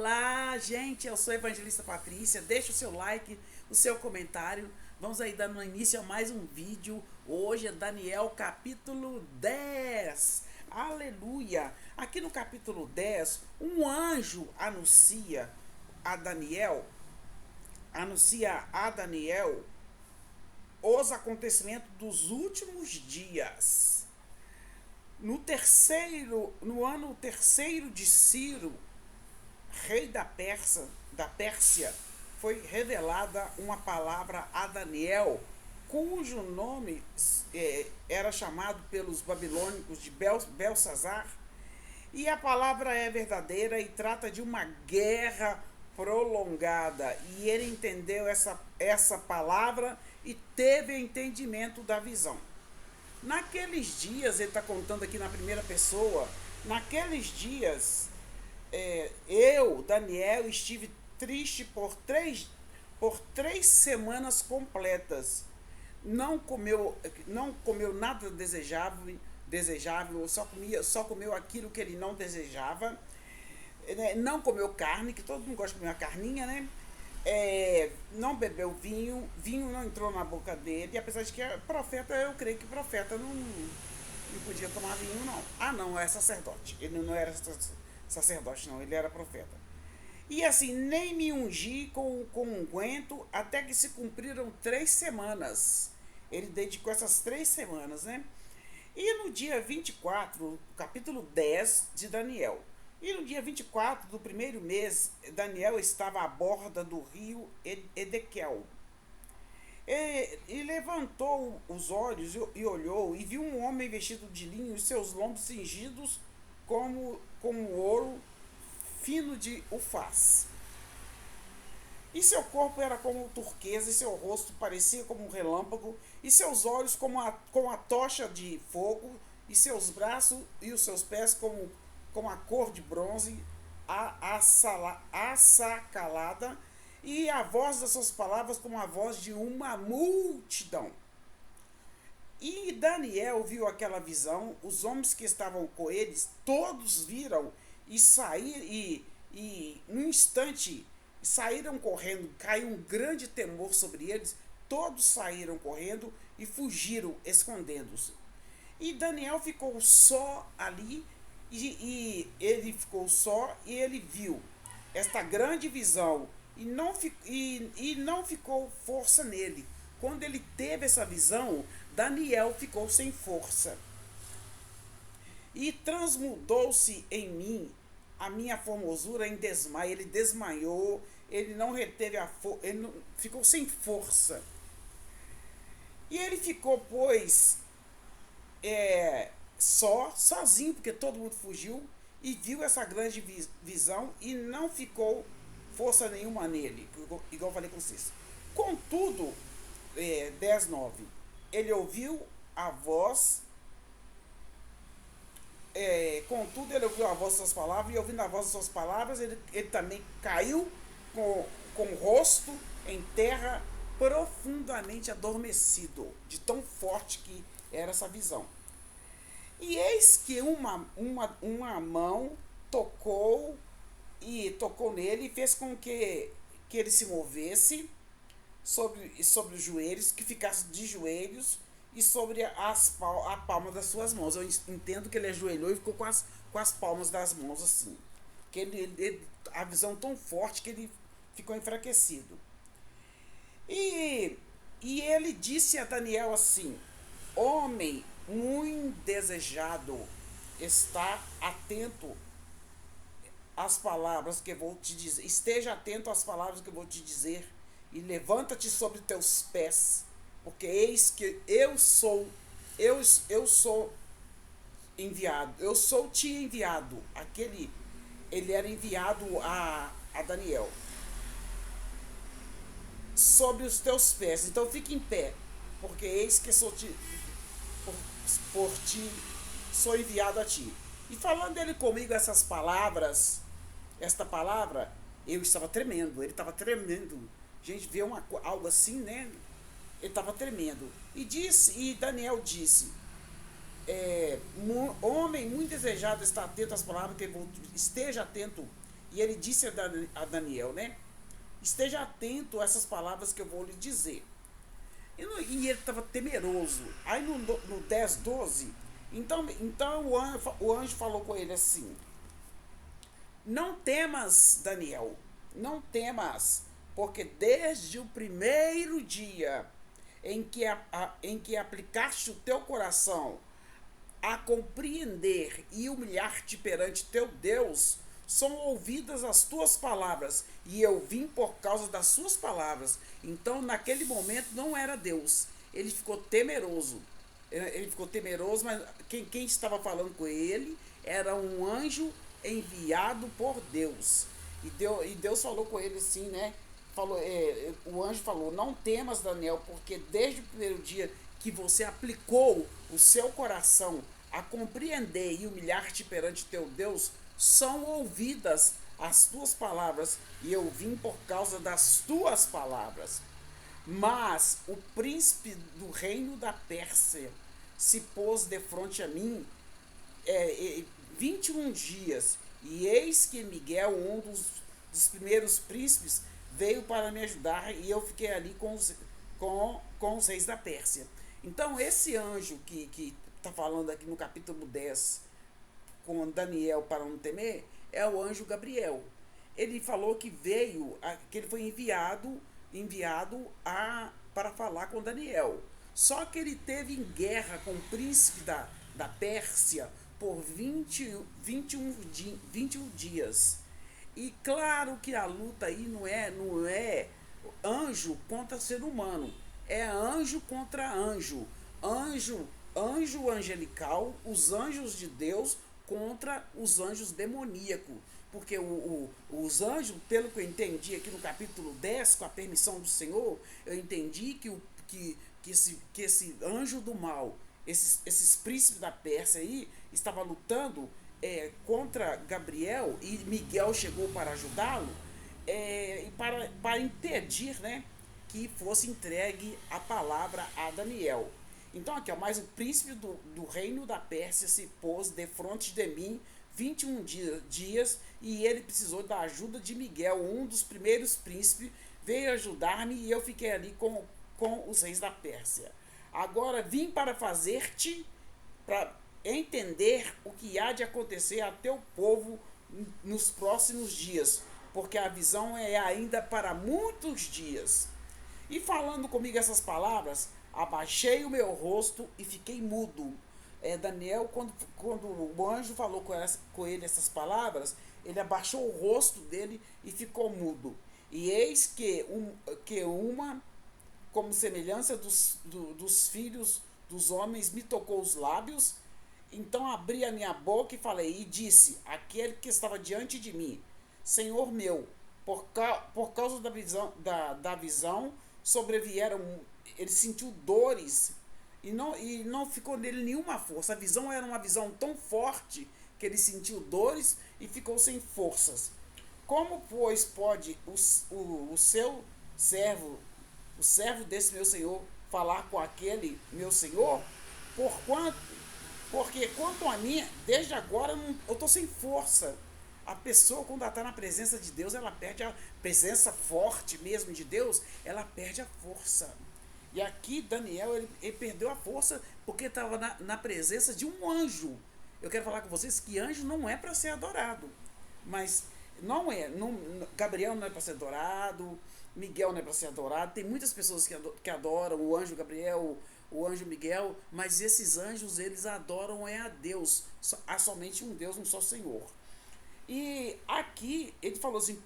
Olá, gente, eu sou a Evangelista Patrícia. Deixa o seu like, o seu comentário. Vamos aí dando início a mais um vídeo. Hoje é Daniel capítulo 10. Aleluia! Aqui no capítulo 10, um anjo anuncia a Daniel os acontecimentos dos últimos dias. No ano terceiro de Ciro, rei da Pérsia, foi revelada uma palavra a Daniel, cujo nome era chamado pelos babilônicos de Belsazar, e a palavra é verdadeira e trata de uma guerra prolongada, e ele entendeu essa palavra e teve entendimento da visão. Naqueles dias, ele está contando aqui na primeira pessoa, naqueles dias, eu, Daniel, estive triste por três semanas completas. Não comeu nada desejável, só comeu aquilo que ele não desejava. Não comeu carne, que todo mundo gosta de comer uma carninha, né? Não bebeu vinho não entrou na boca dele, apesar de que profeta, eu creio que profeta não podia tomar vinho, não. Ah, não, é sacerdote. Ele não era sacerdote, não, ele era profeta. E assim, nem me ungi com unguento até que se cumpriram 3 semanas. Ele dedicou essas 3 semanas, né? E no dia 24, capítulo 10 de Daniel. E no dia 24 do primeiro mês, Daniel estava à borda do rio Edequel. E levantou os olhos e olhou, e viu um homem vestido de linho, e seus lombos cingidos como ouro fino de ufaz. E seu corpo era como turquesa, e seu rosto parecia como um relâmpago, e seus olhos como a tocha de fogo, e seus braços e os seus pés como a cor de bronze assacalada, e a voz das suas palavras como a voz de uma multidão. E Daniel viu aquela visão, os homens que estavam com eles, todos viram e saíram, e num instante saíram correndo, caiu um grande temor sobre eles, todos saíram correndo e fugiram, escondendo-se. E Daniel ficou só ali, e ele ficou só, e ele viu esta grande visão, e não ficou força nele. Quando ele teve essa visão, Daniel ficou sem força. E transmudou-se em mim a minha formosura em desmaio. Ele desmaiou, ele não reteve ele ficou sem força. E ele ficou, pois, sozinho, porque todo mundo fugiu, e viu essa grande visão e não ficou força nenhuma nele, igual eu falei com vocês. Contudo, 10:9, ele ouviu a voz, das suas palavras, e ouvindo a voz das suas palavras, ele também caiu com o rosto em terra, profundamente adormecido, de tão forte que era essa visão. E eis que uma mão tocou nele e fez com que ele se movesse sobre os joelhos, que ficasse de joelhos, e sobre a palma das suas mãos. Eu entendo que ele ajoelhou e ficou com as palmas das mãos assim. Que a visão tão forte que ele ficou enfraquecido. E ele disse a Daniel assim: homem muito desejado, está atento às palavras que eu vou te dizer. Esteja atento às palavras que eu vou te dizer, e levanta-te sobre teus pés, porque eis que eu sou enviado. Eu sou te enviado. Ele era enviado a Daniel. Sobre os teus pés. Então fique em pé, porque eis que por ti sou enviado a ti. E falando ele comigo esta palavra, eu estava tremendo, ele estava tremendo. Gente, vê algo assim, né? Ele estava tremendo. E Daniel disse: homem muito desejado, está atento às palavras, esteja atento E ele disse a Daniel, né? Esteja atento a essas palavras que eu vou lhe dizer. E ele estava temeroso. Aí no 10, 12, então o anjo falou com ele assim: não temas, Daniel, não temas, porque desde o primeiro dia em que aplicaste o teu coração a compreender e humilhar-te perante teu Deus, são ouvidas as tuas palavras, e eu vim por causa das suas palavras. Então, naquele momento, não era Deus. Ele ficou temeroso. Ele ficou temeroso, mas quem estava falando com ele era um anjo enviado por Deus. E Deus falou com ele assim, né? O anjo falou: não temas, Daniel, porque desde o primeiro dia que você aplicou o seu coração a compreender e humilhar-te perante teu Deus, são ouvidas as tuas palavras, e eu vim por causa das tuas palavras. Mas o príncipe do reino da Pérsia se pôs defronte a mim 21 dias, e eis que Miguel, um dos primeiros príncipes, veio para me ajudar, e eu fiquei ali com os reis da Pérsia. Então, esse anjo que está falando aqui no capítulo 10, com Daniel para não temer, é o anjo Gabriel. Ele falou que que ele foi enviado para falar com Daniel. Só que ele teve em guerra com o príncipe da Pérsia por 21 dias. E claro que a luta aí não é anjo contra ser humano, é anjo contra anjo. Anjo angelical, os anjos de Deus contra os anjos demoníacos. Porque os anjos, pelo que eu entendi aqui no capítulo 10, com a permissão do Senhor, eu entendi que esse anjo do mal, esses príncipes da Pérsia aí, estava lutando contra Gabriel, e Miguel chegou para ajudá-lo, e para impedir, né, que fosse entregue a palavra a Daniel. Então aqui, ó, mas o príncipe do reino da Pérsia se pôs defronte de mim 21 dias, e ele precisou da ajuda de Miguel, um dos primeiros príncipes, veio ajudar-me, e eu fiquei ali com os reis da Pérsia. Agora vim para fazer-te, para entender o que há de acontecer a teu povo nos próximos dias, porque a visão é ainda para muitos dias. E falando comigo essas palavras, abaixei o meu rosto e fiquei mudo. Daniel, quando o anjo falou com ele essas palavras, ele abaixou o rosto dele e ficou mudo. E eis que uma, como semelhança dos filhos dos homens, me tocou os lábios. Então abri a minha boca e falei, e disse aquele que estava diante de mim: Senhor meu, por causa da visão sobrevieram, ele sentiu dores, e não ficou nele nenhuma força. A visão era uma visão tão forte que ele sentiu dores e ficou sem forças. Como, pois, pode o seu servo, o servo desse meu senhor, falar com aquele meu senhor? Porque quanto a mim, desde agora eu estou sem força. A pessoa, quando está na presença de Deus, ela perde a presença forte mesmo de Deus, ela perde a força. E aqui Daniel, ele perdeu a força porque estava na presença de um anjo. Eu quero falar com vocês que anjo não é para ser adorado. Mas Gabriel não é para ser adorado, Miguel não é para ser adorado. Tem muitas pessoas que adoram o anjo Gabriel, o anjo Miguel, mas esses anjos, eles adoram a Deus. Há somente um Deus, um só Senhor. E aqui ele falou assim: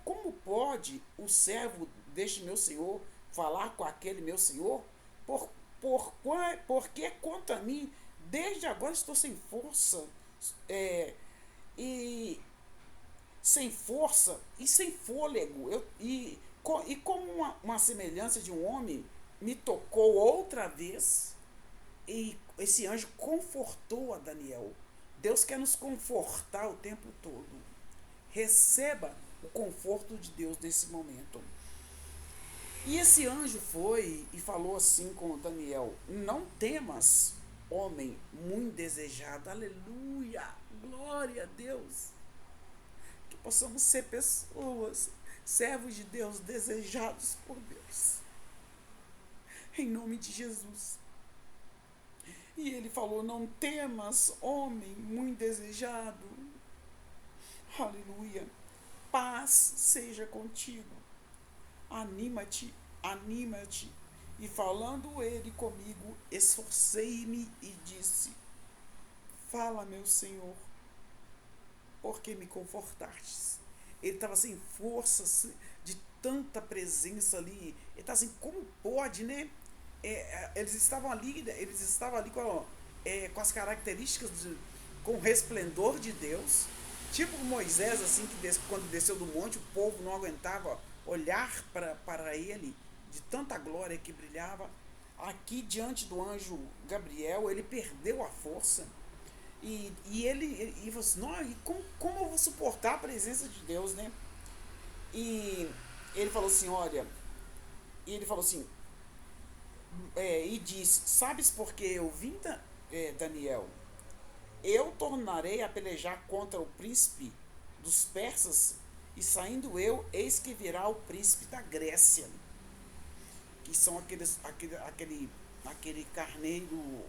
como pode o servo deste meu senhor falar com aquele meu senhor? Porque quanto a mim, desde agora estou sem força, e sem força e sem fôlego. E como uma semelhança de um homem, me tocou outra vez, e esse anjo confortou a Daniel. Deus quer nos confortar o tempo todo. Receba o conforto de Deus nesse momento. E esse anjo foi e falou assim com Daniel: não temas, homem muito desejado. Aleluia, glória a Deus. possamos ser pessoas, servos de Deus, desejados por Deus. Em nome de Jesus. E ele falou: não temas, homem muito desejado. Aleluia. Paz seja contigo. Anima-te, anima-te. E falando ele comigo, esforcei-me e disse: fala, meu Senhor, porque me confortastes. Ele estava sem força, de tanta presença ali. Ele estava assim, como pode, né? Eles estavam ali com as características, com o resplendor de Deus. Tipo Moisés, assim, quando desceu do monte, o povo não aguentava olhar para ele, de tanta glória que brilhava. Aqui, diante do anjo Gabriel, ele perdeu a força. E falou assim: não, e como eu vou suportar a presença de Deus, né? E ele falou assim: olha, e ele falou assim, e disse: sabes por que eu vim, Daniel? Eu tornarei a pelejar contra o príncipe dos persas, e saindo eu, eis que virá o príncipe da Grécia, que são aquele carneiro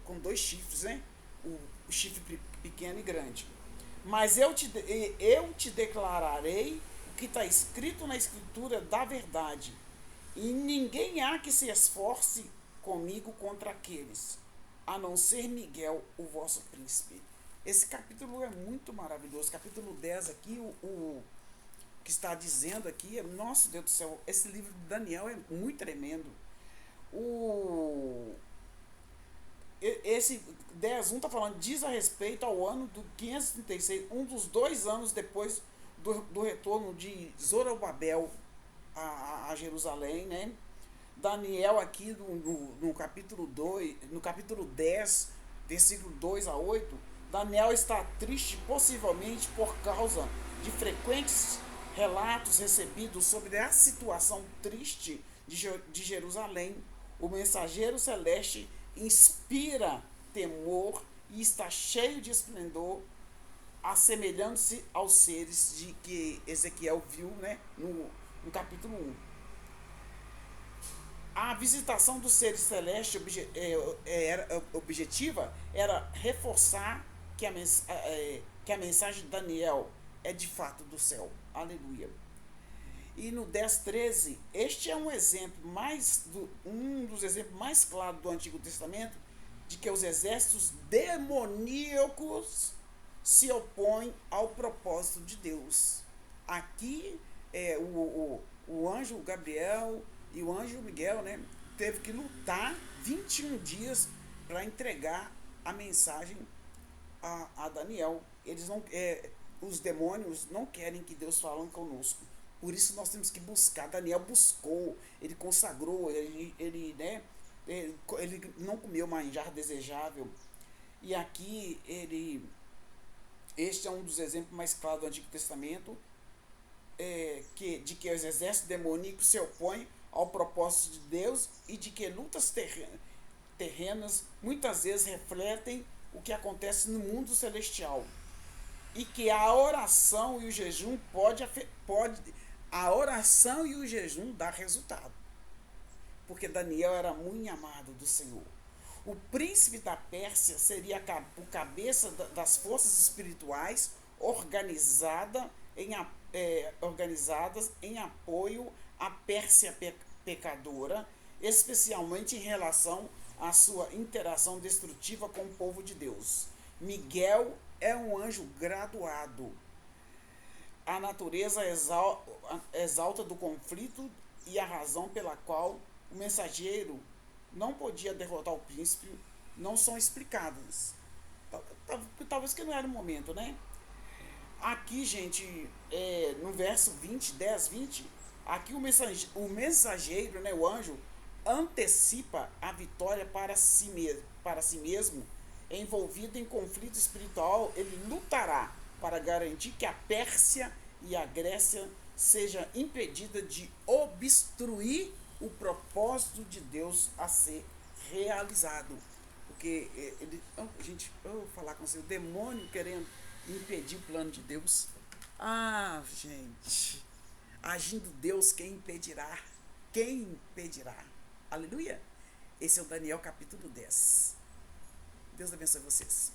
com dois chifres, né? O chifre pequeno e grande. Mas eu te declararei o que está escrito na escritura da verdade, e ninguém há que se esforce comigo contra aqueles, a não ser Miguel, o vosso príncipe. Esse capítulo é muito maravilhoso. Capítulo 10 aqui, o que está dizendo aqui, nossa Deus do céu, esse livro de Daniel é muito tremendo. Esse 10.1 está falando, diz a respeito ao ano do 536, um dos 2 anos depois do retorno de Zorobabel a Jerusalém, né? Daniel aqui no capítulo 2, no capítulo 10, versículo 2 a 8, Daniel está triste possivelmente por causa de frequentes relatos recebidos sobre a situação triste de Jerusalém. O mensageiro celeste inspira temor e está cheio de esplendor, assemelhando-se aos seres de que Ezequiel viu, né, no capítulo 1. A visitação dos seres celestes objetiva era reforçar que a mensagem de Daniel é de fato do céu. Aleluia. E no 10:13, este é um dos exemplos mais claros do Antigo Testamento de que os exércitos demoníacos se opõem ao propósito de Deus. Aqui o anjo Gabriel e o anjo Miguel, né, teve que lutar 21 dias para entregar a mensagem a Daniel. Os demônios não querem que Deus fale conosco. Por isso nós temos que buscar. Daniel buscou, ele consagrou, ele não comeu manjar desejável. E aqui este é um dos exemplos mais claros do Antigo Testamento, de que os exércitos demoníacos se opõem ao propósito de Deus e de que lutas terrenas muitas vezes refletem o que acontece no mundo celestial. E que a oração e o jejum dá resultado. Porque Daniel era muito amado do Senhor. O príncipe da Pérsia seria o cabeça das forças espirituais organizadas em apoio à Pérsia pecadora, especialmente em relação à sua interação destrutiva com o povo de Deus. Miguel é um anjo graduado. A natureza exalta do conflito e a razão pela qual o mensageiro não podia derrotar o príncipe não são explicadas. Talvez que não era o momento, né? Aqui, gente, no verso 10:20, aqui o mensageiro, né, o anjo, antecipa a vitória para si mesmo. Envolvido em conflito espiritual, ele lutará para garantir que a Pérsia e a Grécia seja impedida de obstruir o propósito de Deus a ser realizado. Porque gente, eu vou falar com você, o demônio querendo impedir o plano de Deus. Ah, gente. Agindo Deus, quem impedirá? Quem impedirá? Aleluia. Esse é o Daniel capítulo 10. Deus abençoe vocês.